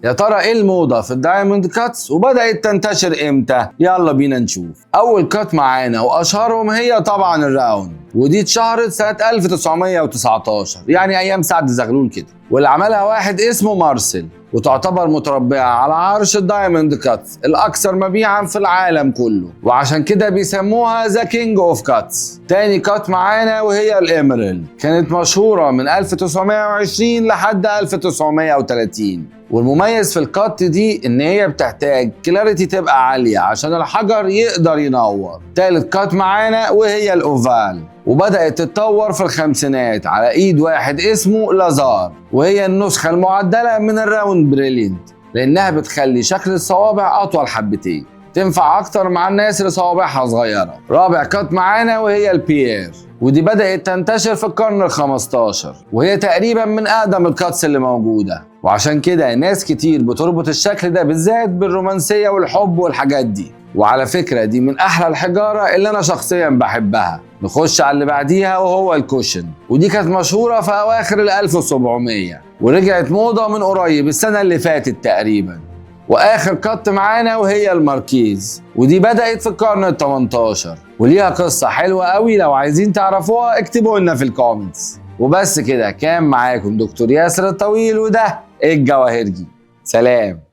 يا ترى ايه الموضة في الدايموند كاتس وبدأت تنتشر امتى؟ يلا بينا نشوف. اول كات معانا واشهرهم هي طبعا الراوند، ودي اتشهرت سنة 1919 يعني ايام سعد زغلول كده، واللي عملها واحد اسمه مارسيل، وتعتبر متربعة على عرش الدايموند كاتس الأكثر مبيعا في العالم كله، وعشان كده بيسموها ذا كينج اوف كاتس. تاني كات معانا وهي الإيميرالد، كانت مشهورة من 1920 لحد 1930، والمميز في الكات دي ان هي بتحتاج كلاريتي تبقى عالية عشان الحجر يقدر ينور. تالت كات معانا وهي الأوفال، وبدأت تتطور في الخمسينات على ايد واحد اسمه لازار، وهي النسخة المعدلة من الراوند بريليانت لانها بتخلي شكل الصوابع اطول حبتين، تنفع اكتر مع الناس اللي صوابعها صغيرة. رابع كات معانا وهي البيير، ودي بدأت تنتشر في القرن ال15، وهي تقريبا من اقدم الكاتس اللي موجودة، وعشان كده ناس كتير بتربط الشكل ده بالذات بالرومانسية والحب والحاجات دي. وعلى فكرة دي من احلى الحجارة اللي انا شخصيا بحبها. نخش على اللي بعديها وهو الكوشن، ودي كانت مشهورة في اواخر ال1700 ورجعت موضة من قريب السنة اللي فاتت تقريبا. واخر كات معانا وهي الماركيز، ودي بدأت في القرن ال18 وليها قصة حلوة قوي، لو عايزين تعرفوها اكتبوا لنا في الكومنتس. وبس كده كان معاكم دكتور ياسر الطويل، وده الجواهرجي. سلام.